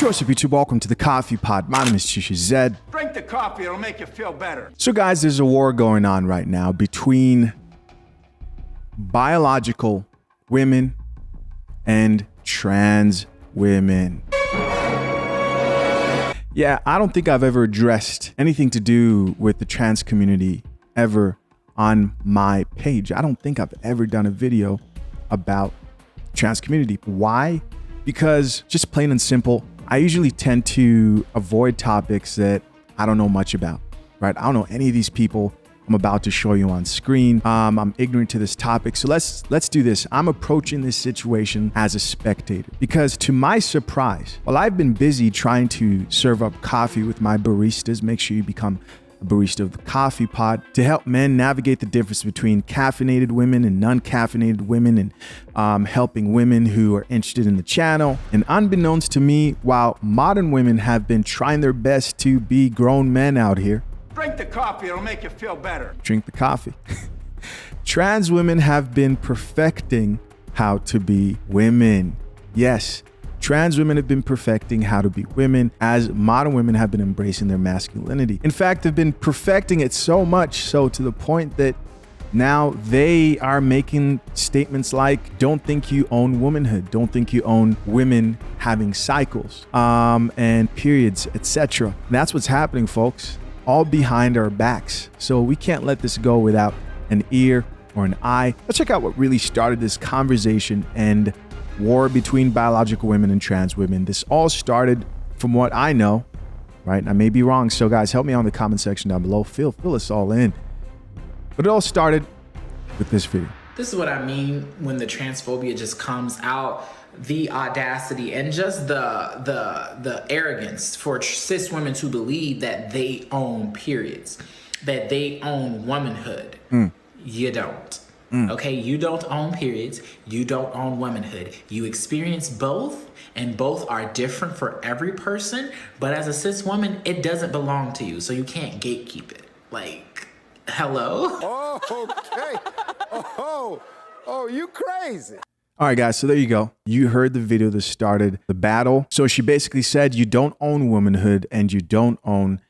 What's up, YouTube? Welcome to the Coffee Pod. My name is Chisha Zed. Drink the coffee, it'll make you feel better. So guys, there's a war going on right now between biological women and trans women. Yeah, I don't think I've ever addressed anything to do with the trans community ever on my page. I don't think I've ever done a video about trans community. Why? Because just plain and simple, I usually tend to avoid topics that I don't know much about, right? I don't know any of these people I'm about to show you on screen. I'm ignorant to this topic. So let's do this. I'm approaching this situation as a spectator because to my surprise, while I've been busy trying to serve up coffee with my baristas, make sure you become a barista of the Coffee Pod, to help men navigate the difference between caffeinated women and non-caffeinated women, and helping women who are interested in the channel. And unbeknownst to me, while modern women have been trying their best to be grown men out here, Drink the coffee, it'll make you feel better. drink the coffee. Trans women have been perfecting how to be women. Yes, trans women have been perfecting how to be women as modern women have been embracing their masculinity. In fact, they've been perfecting it so much so to the point that now they are making statements like, don't think you own womanhood, don't think you own women having cycles and periods, etc. That's what's happening, folks, all behind our backs. So we can't let this go without an ear or an eye. Let's check out what really started this conversation and war between biological women and trans women. This all started, from what I know, right? I may be wrong. So guys, help me out in the comment section down below. Fill us all in. But it all started with this video. This is what I mean when the transphobia just comes out. The audacity and just the arrogance for cis women to believe that they own periods, that they own womanhood. You don't. Okay, you don't own periods, you don't own womanhood. You experience both, and both are different for every person, but as a cis woman, it doesn't belong to you, so you can't gatekeep it. Like, hello? Oh, okay. Oh, you crazy. All right, guys, so there you go. You heard the video that started the battle. So she basically said, you don't own womanhood and you don't own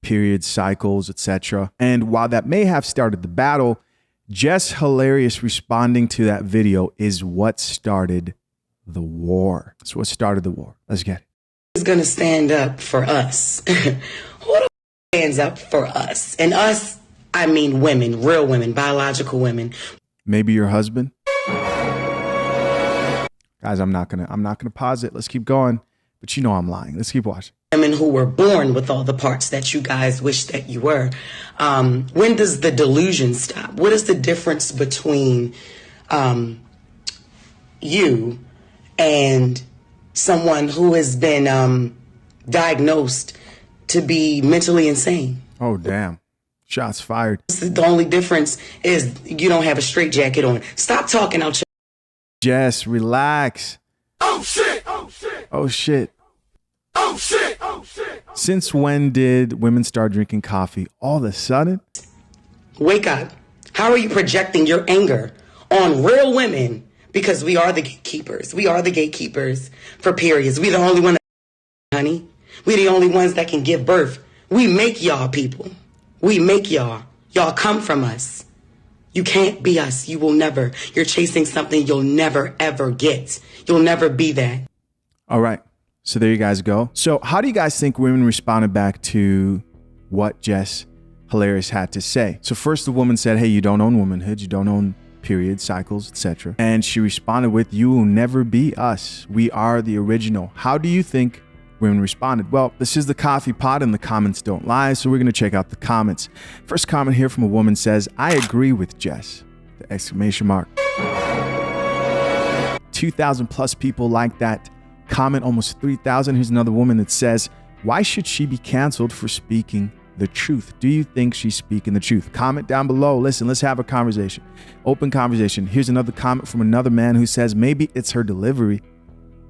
periods, cycles, etc. And while that may have started the battle, Jess Hilarious responding to that video is what started the war. That's what started the war. Let's get it. Who's going to stand up for us? Who the stands up for us? And us, I mean women, real women, biological women. Maybe your husband. Guys, I'm not gonna pause it. Let's keep going. But you know I'm lying. Let's keep watching. Women who were born with all the parts that you guys wish that you were. When does the delusion stop? What is the difference between you and someone who has been diagnosed to be mentally insane? Oh, damn. Shots fired. The only difference is you don't have a straitjacket on. Stop talking out your... Jess, relax. Oh, shit. Oh, shit. Oh, shit. Oh, shit. Oh, shit. Since when did women start drinking coffee? All of a sudden? Wake up. How are you projecting your anger on real women? Because we are the gatekeepers. We are the gatekeepers for periods. We the only one, honey. We the only ones that can give birth. We make y'all people. We make y'all. Y'all come from us. You can't be us. You will never. You're chasing something you'll never, ever get. You'll never be that. All right. So there you guys go. So how do you guys think women responded back to what Jess Hilarious had to say? So first the woman said, hey, you don't own womanhood. You don't own periods, cycles, etc. And she responded with, you will never be us. We are the original. How do you think women responded? Well, this is the Coffee Pod and the comments don't lie. So we're going to check out the comments. First comment here from a woman says, I agree with Jess. The exclamation mark. 2,000 plus people like that comment, almost 3,000. Here's another woman that says, why should she be canceled for speaking the truth? Do you think she's speaking the truth? Comment down below. Listen, let's have a conversation. Open conversation. Here's another comment from another man who says, maybe it's her delivery,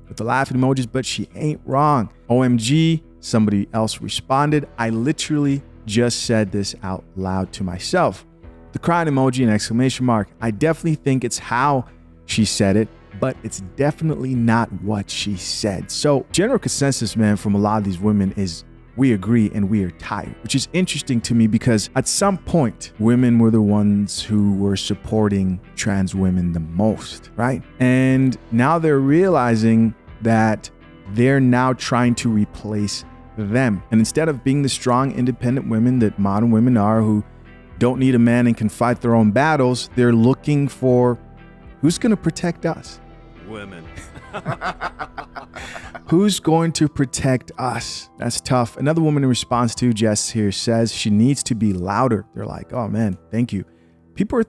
with the laughing emojis, but she ain't wrong. OMG, somebody else responded, I literally just said this out loud to myself. The crying emoji and exclamation mark. I definitely think it's how she said it. but it's definitely not what she said. So general consensus, man, from a lot of these women is we agree and we are tired, which is interesting to me because at some point, women were the ones who were supporting trans women the most, right? And now they're realizing that they're now trying to replace them. And instead of being the strong, independent women that modern women are who don't need a man and can fight their own battles, they're looking for who's going to protect us? Women. Who's going to protect us? That's tough. Another woman in response to Jess here says she needs to be louder. They're like, oh man, thank you. People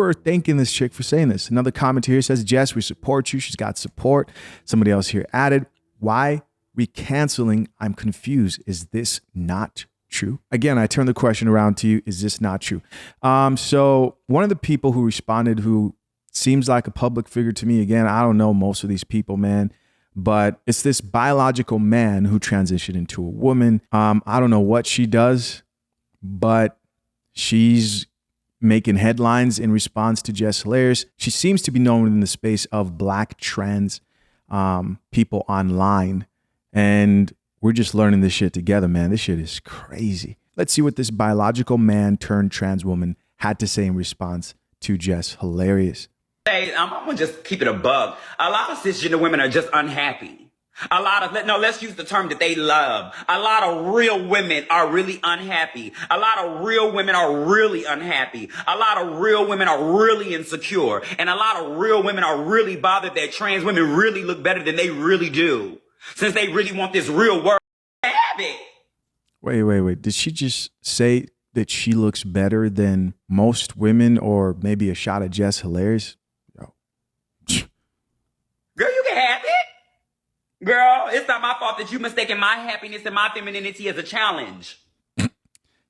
are thanking this chick for saying this. Another comment here says, Jess, we support you. She's got support. Somebody else here added, why we canceling? I'm confused. Is this not true? Again, I turn the question around to you. Is this not true? So one of the people who responded, who seems like a public figure to me, again, I don't know most of these people, man, but it's this biological man who transitioned into a woman. I don't know what she does, but she's making headlines in response to Jess Hilarious. She seems to be known in the space of Black trans people online. And we're just learning this shit together, man. This shit is crazy. Let's see what this biological man turned trans woman had to say in response to Jess Hilarious. Hey, I'm gonna just keep it a bug. A lot of cisgender women are just unhappy. Let's use the term that they love. A lot of real women are really unhappy. A lot of real women are really unhappy. A lot of real women are really insecure. And a lot of real women are really bothered that trans women really look better than they really do. Since they really want this real world to have it. Wait. Did she just say that she looks better than most women, or maybe a shot at Jess Hilarious? Girl, you can have it. Girl, it's not my fault that you mistaken my happiness and my femininity as a challenge.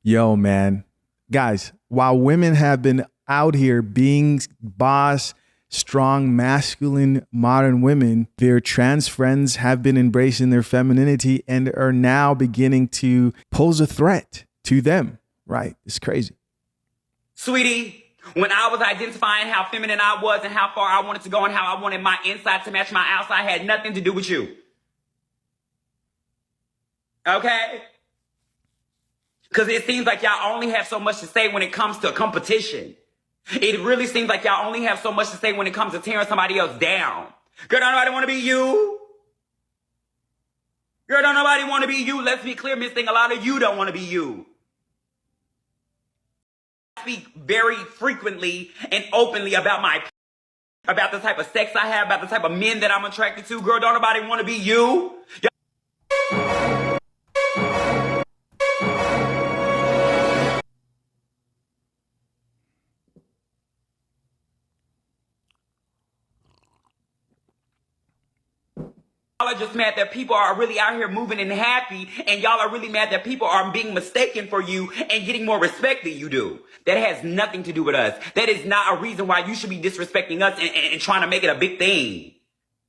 Yo, man. Guys, while women have been out here being boss, strong, masculine, modern women, their trans friends have been embracing their femininity and are now beginning to pose a threat to them, right? It's crazy. Sweetie, when I was identifying how feminine I was and how far I wanted to go and how I wanted my inside to match my outside had nothing to do with you. Okay? Because it seems like y'all only have so much to say when it comes to competition. It really seems like y'all only have so much to say when it comes to tearing somebody else down. Girl, don't nobody want to be you. Girl, don't nobody want to be you. Let's be clear, Miss Thing. A lot of you don't want to be you. I speak very frequently and openly about the type of sex I have, about the type of men that I'm attracted to. Girl, don't nobody want to be you. Y'all are just mad that people are really out here moving and happy, and y'all are really mad that people are being mistaken for you and getting more respect than you do. That has nothing to do with us. That is not a reason why you should be disrespecting us and trying to make it a big thing.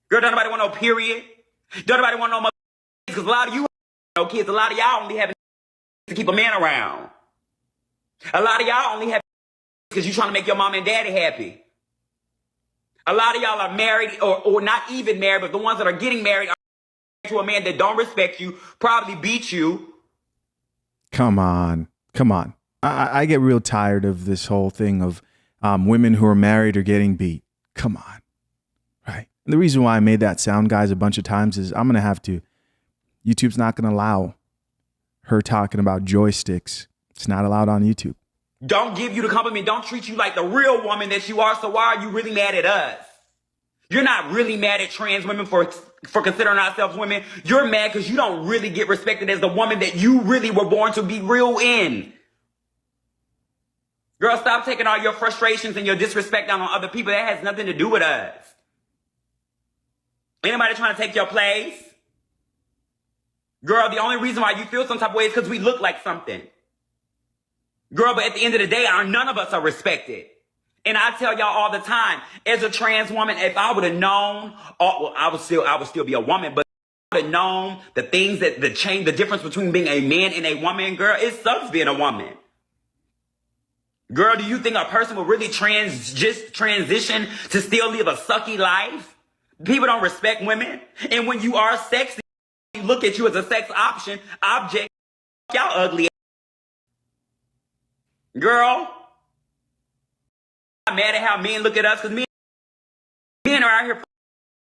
Girl, don't nobody want no period. Don't nobody want no mother, because a lot of you no kids. A lot of y'all only have to keep a man around. A lot of y'all only have because you're trying to make your mom and daddy happy. A lot of y'all are married or not even married, but the ones that are getting married are to a man that don't respect you, probably beat you. Come on. I get real tired of this whole thing of women who are married or getting beat. Come on. Right. And the reason why I made that sound, guys, a bunch of times is I'm going to have to, YouTube's not going to allow her talking about joysticks. It's not allowed on YouTube. Don't give you the compliment. Don't treat you like the real woman that you are. So why are you really mad at us? You're not really mad at trans women for considering ourselves women. You're mad because you don't really get respected as the woman that you really were born to be real in. Girl, stop taking all your frustrations and your disrespect down on other people. That has nothing to do with us. Anybody trying to take your place? Girl, the only reason why you feel some type of way is because we look like something. Girl, but at the end of the day, none of us are respected. And I tell y'all all the time, as a trans woman, if I would have known, I would still be a woman, but if I would have known the things that the difference between being a man and a woman, girl, it sucks being a woman. Girl, do you think a person will really transition to still live a sucky life? People don't respect women. And when you are sexy, you look at you as a sex object. Y'all ugly. Girl, I'm mad at how men look at us because men are out here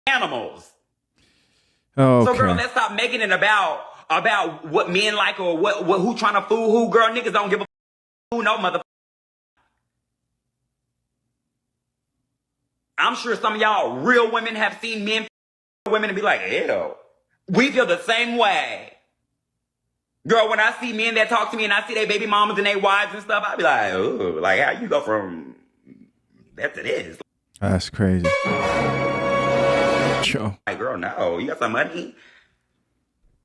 animals. Okay. So girl, let's stop making it about what men like or what who trying to fool who. Girl, niggas don't give a who no mother. I'm sure some of y'all real women have seen men women and be like, ew. We feel the same way. Girl, when I see men that talk to me and I see their baby mamas and their wives and stuff, I be like, ooh, like how you go from that to this? That's crazy. Sure. Like, girl, no, you got some money.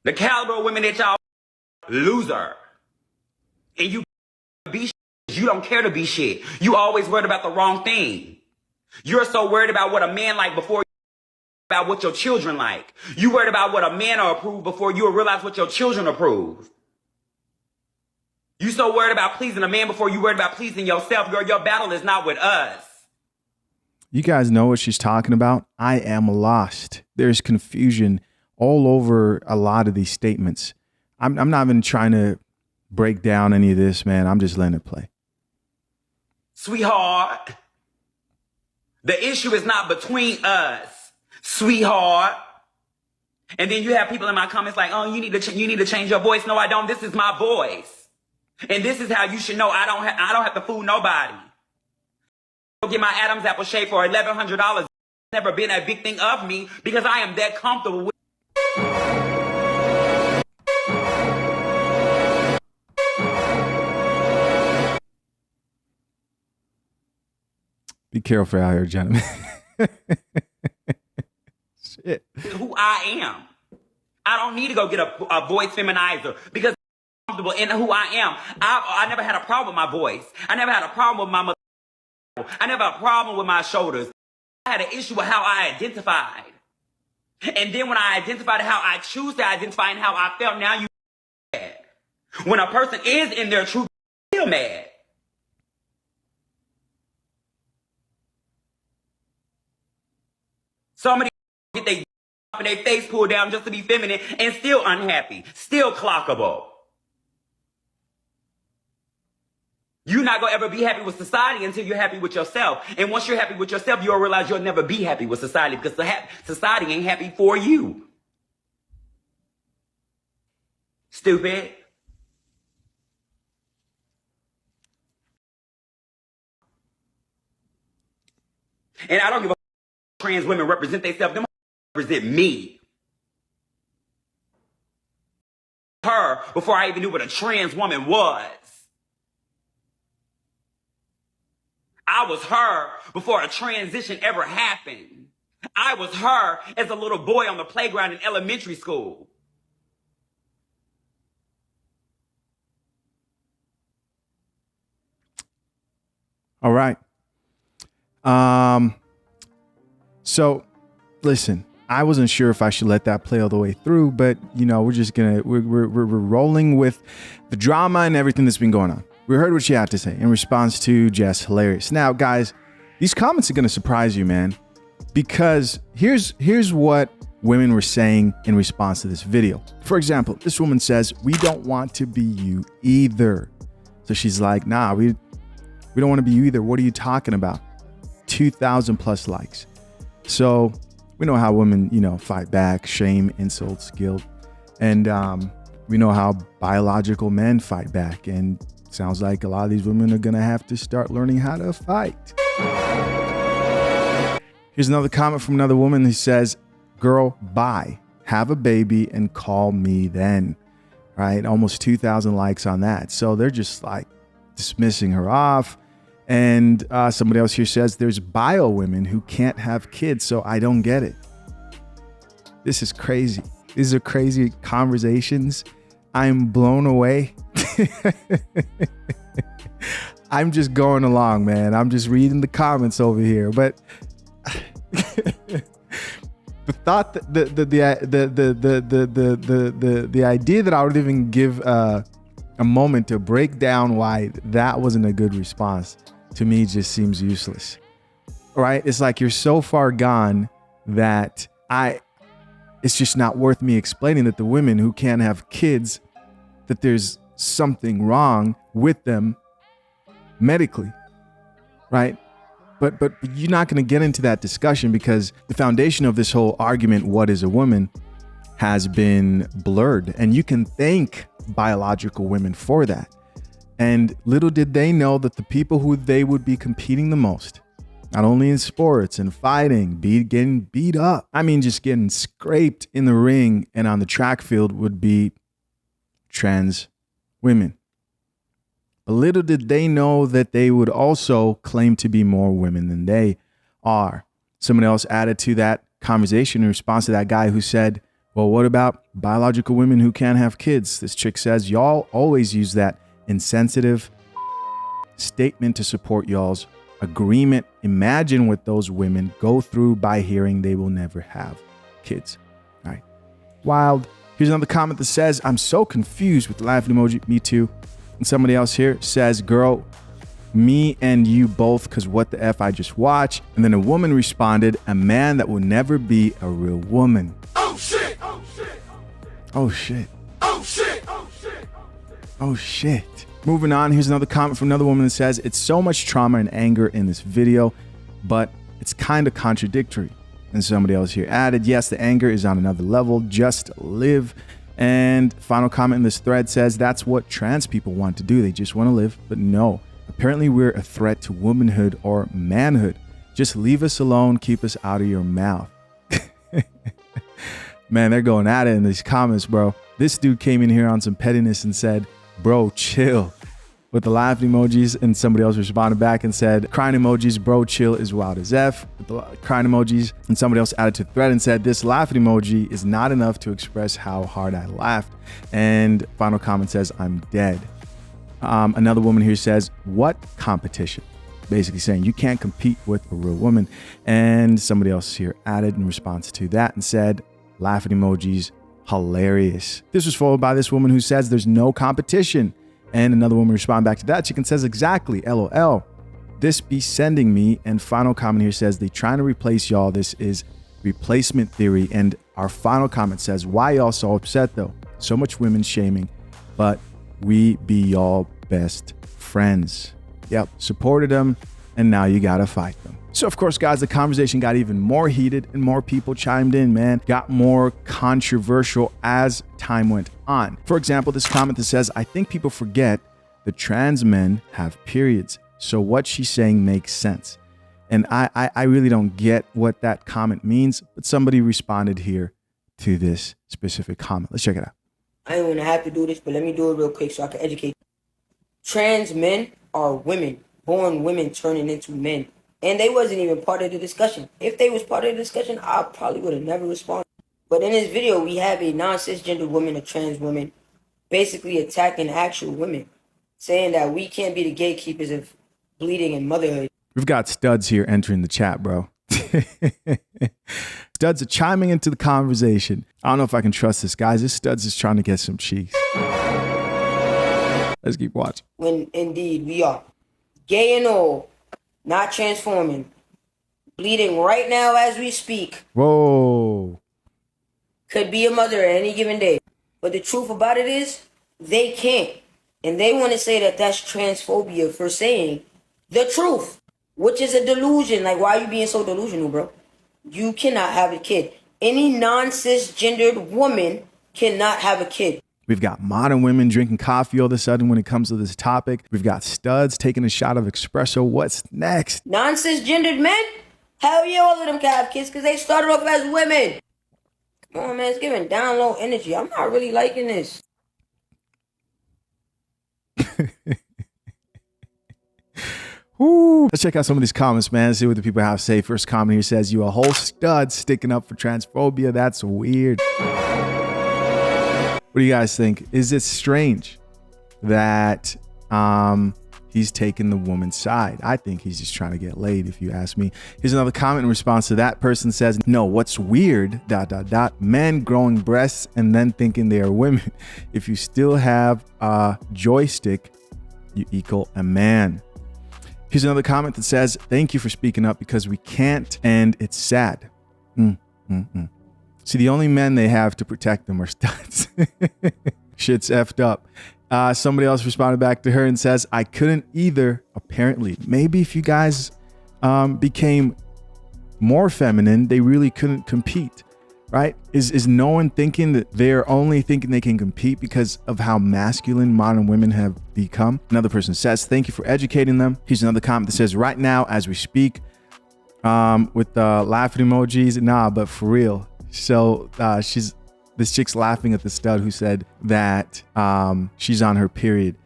The caliber of women that y'all loser. And you be shit. You don't care to be shit. You always worried about the wrong thing. You're so worried about what a man like before about what your children like. You worried about what a man will approve before you realize what your children approve. You so worried about pleasing a man before you worried about pleasing yourself. Girl, your battle is not with us. You guys know what she's talking about. I am lost. There's confusion all over a lot of these statements. I'm not even trying to break down any of this, man. I'm just letting it play. Sweetheart, the issue is not between us. Sweetheart. And then you have people in my comments like, oh, you need to change your voice. No, I don't. This is my voice. And this is how you should know I don't have to fool nobody. Go get my Adam's apple shave for $1,100. It's never been a big thing of me because I am that comfortable with Be careful out here, gentlemen. Shit. who I am. I don't need to go get a voice feminizer because I'm comfortable in who I am. I never had a problem with my voice. I never had a problem with my mother. I never had a problem with my shoulders. I had an issue with how I identified. And then when I identified how I choose to identify and how I felt, now you mad. When a person is in their truth, they feel mad. Somebody get their face pulled down just to be feminine and still unhappy, still clockable. You're not going to ever be happy with society until you're happy with yourself. And once you're happy with yourself, you'll realize you'll never be happy with society because society ain't happy for you. Stupid. And I don't give a trans women represent themselves. Them represent me. Her before I even knew what a trans woman was. I was her before a transition ever happened. I was her as a little boy on the playground in elementary school. All right. So listen, I wasn't sure if I should let that play all the way through, but you know, we're rolling with the drama and everything that's been going on. We heard what she had to say in response to Jess Hilarious. Now, guys, these comments are going to surprise you, man, because here's what women were saying in response to this video. For example, this woman says, "We don't want to be you either." So she's like, "Nah, we don't want to be you either. What are you talking about?" 2,000 plus likes. So we know how women, fight back, shame, insults, guilt. And we know how biological men fight back. And sounds like a lot of these women are going to have to start learning how to fight. Here's another comment from another woman who says, "Girl, bye. Have a baby and call me then." Right? Almost 2,000 likes on that. So they're just like dismissing her off. And somebody else here says there's bio women who can't have kids, so I don't get it. This is crazy. These are crazy conversations. I'm blown away. I'm just going along, man. I'm just reading the comments over here. But the thought that the idea that I would even give a moment to break down why that wasn't a good response to me just seems useless. Right? It's like you're so far gone that it's just not worth me explaining that the women who can't have kids, that there's something wrong with them medically, right? But you're not going to get into that discussion because the foundation of this whole argument, what is a woman, has been blurred. And you can thank biological women for that. And little did they know that the people who they would be competing the most, not only in sports and fighting, getting beat up, I mean, just getting scraped in the ring and on the track field, would be trans women. But little did they know that they would also claim to be more women than they are. Someone else added to that conversation in response to that guy who said, well, what about biological women who can't have kids? This chick says, y'all always use that insensitive statement to support y'all's agreement. Imagine what those women go through by hearing they will never have kids. All right. Wild. Here's another comment that says, I'm so confused with the laughing emoji. Me too. And somebody else here says, girl, me and you both, because what the F I just watched. And then a woman responded, a man that will never be a real woman. Oh shit! Oh shit! Oh shit. Oh shit! Oh shit! Oh shit. Moving on, here's another comment from another woman that says, it's so much trauma and anger in this video, but it's kind of contradictory. And somebody else here added, yes, the anger is on another level, just live. And final comment in this thread says, that's what trans people want to do. They just want to live, but no. Apparently we're a threat to womanhood or manhood. Just leave us alone, keep us out of your mouth. Man, they're going at it in these comments, bro. This dude came in here on some pettiness and said, bro, chill, with the laughing emojis. And somebody else responded back and said, crying emojis, bro, chill is wild as F, with the crying emojis. And somebody else added to the thread and said, this laughing emoji is not enough to express how hard I laughed. And final comment says, I'm dead. Another woman here says, what competition? Basically saying you can't compete with a real woman. And somebody else here added in response to that and said, laughing emojis, hilarious. This was followed by this woman who says there's no competition. And another woman responded back to that. Chicken says, exactly, LOL. This be sending me. And final comment here says, they trying to replace y'all. This is replacement theory. And our final comment says, why y'all so upset though? So much women shaming, but we be y'all best friends. Yep, supported them, and now you gotta fight them. So of course, guys, the conversation got even more heated and more people chimed in, man. Got more controversial as time went on. For example, this comment that says, I think people forget that trans men have periods. So what she's saying makes sense. And I really don't get what that comment means, but somebody responded here to this specific comment. Let's check it out. I don't want to have to do this, but let me do it real quick so I can educate. Trans men are women, born women turning into men. And they wasn't even part of the discussion. If they was part of the discussion, I probably would have never responded. But in this video, we have a non-cisgender woman, a trans woman, basically attacking actual women, saying that we can't be the gatekeepers of bleeding and motherhood. We've got studs here entering the chat, bro. Studs are chiming into the conversation. I don't know if I can trust this, guys. This Studs is trying to get some cheeks. Let's keep watching. When indeed we are gay and old, not transforming, bleeding right now as we speak. Whoa. Could be a mother at any given day. But the truth about it is, they can't. And they want to say that that's transphobia for saying the truth, which is a delusion. Like, why are you being so delusional, bro? You cannot have a kid. Any non-cisgendered woman cannot have a kid. We've got modern women drinking coffee all of a sudden when it comes to this topic. We've got studs taking a shot of espresso. What's next? Non-cisgendered men? Hell yeah, all of them can have kids because they started off as women. Come on, man, it's giving down low energy. I'm not really liking this. Woo. Let's check out some of these comments, man. See what the people have to say. First comment here says, you a whole stud sticking up for transphobia. That's weird. What do you guys think? Is it strange that he's taking the woman's side? I think he's just trying to get laid, if you ask me. Here's another comment in response to that. Person says, no, what's weird, ... men growing breasts and then thinking they are women. If you still have a joystick, you equal a man. Here's another comment that says, thank you for speaking up because we can't, and it's sad. See, the only men they have to protect them are studs. Shit's effed up. Somebody else responded back to her and says, I couldn't either, apparently. Maybe if you guys became more feminine, they really couldn't compete, right? Is no one thinking that they're only thinking they can compete because of how masculine modern women have become? Another person says, thank you for educating them. Here's another comment that says, right now, as we speak, with the laughing emojis, nah, but for real. So this chick's laughing at the stud who said that she's on her period.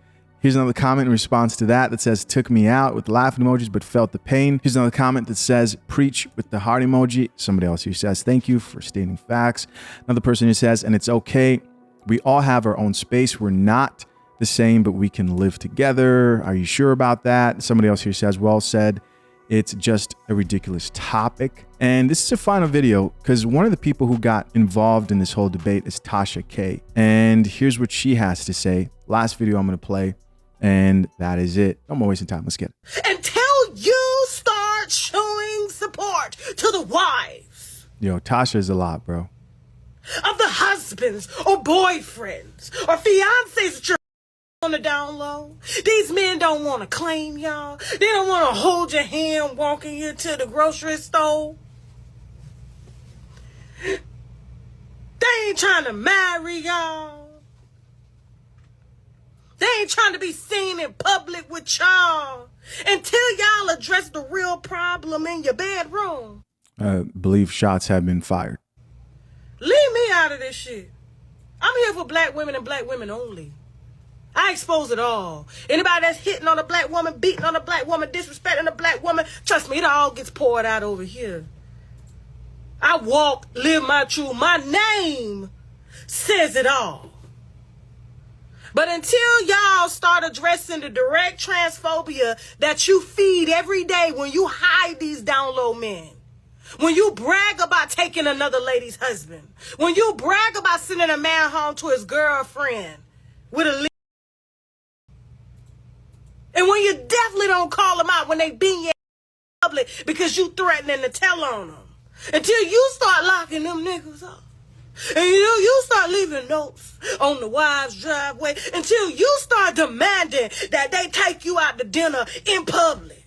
Here's another comment in response to that says, took me out with the laughing emojis, but felt the pain. Here's another comment that says, preach with the heart emoji. Somebody else here says, thank you for stating facts. Another person who says, and it's okay. We all have our own space. We're not the same, but we can live together. Are you sure about that? Somebody else here says, well said. It's just a ridiculous topic. And this is a final video because one of the people who got involved in this whole debate is Tasha K. And here's what she has to say. Last video I'm going to play. And that is it. No more wasting time. Let's get it. Until you start showing support to the wives. Yo, Tasha is a lot, bro. Of the husbands or boyfriends or fiancés that you're on the down low. These men don't want to claim y'all. They don't want to hold your hand walking you to the grocery store. They ain't trying to marry y'all. They ain't trying to be seen in public with y'all until y'all address the real problem in your bedroom. I believe shots have been fired. Leave me out of this shit. I'm here for black women and black women only. I expose it all. Anybody that's hitting on a black woman, beating on a black woman, disrespecting a black woman, trust me, it all gets poured out over here. I walk, live my truth. My name says it all. But until y'all start addressing the direct transphobia that you feed every day when you hide these down low men, when you brag about taking another lady's husband, when you brag about sending a man home to his girlfriend with a and when you definitely don't call them out when they being in public because you threatening to tell on them, until you start locking them niggas up. And you start leaving notes on the wives' driveway, until you start demanding that they take you out to dinner in public.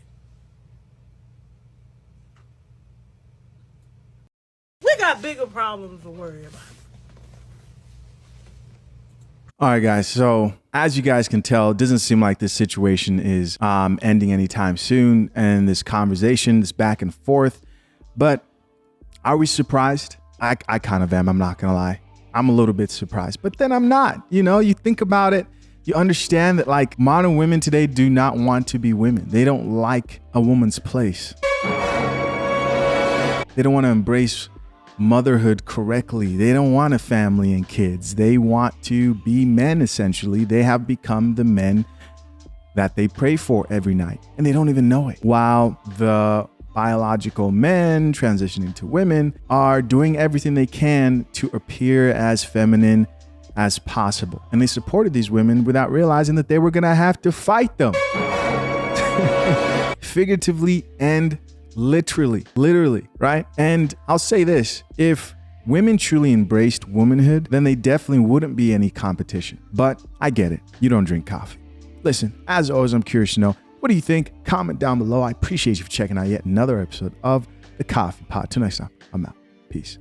We got bigger problems to worry about. All right, guys. So as you guys can tell, it doesn't seem like this situation is ending anytime soon. And this conversation, this back and forth. But are we surprised? I kind of am. I'm not going to lie. I'm a little bit surprised. But then I'm not. You know, you think about it. You understand that like modern women today do not want to be women. They don't like a woman's place. They don't want to embrace motherhood correctly. They don't want a family and kids. They want to be men, essentially. They have become the men that they pray for every night, and they don't even know it. While the biological men transitioning to women are doing everything they can to appear as feminine as possible. And they supported these women without realizing that they were gonna have to fight them. Figuratively and literally, right? And I'll say this, if women truly embraced womanhood, then they definitely wouldn't be any competition. But I get it, you don't drink coffee. Listen, as always, I'm curious to know, what do you think? Comment down below. I appreciate you for checking out yet another episode of The Coffee Pod. Till next time, I'm out. Peace.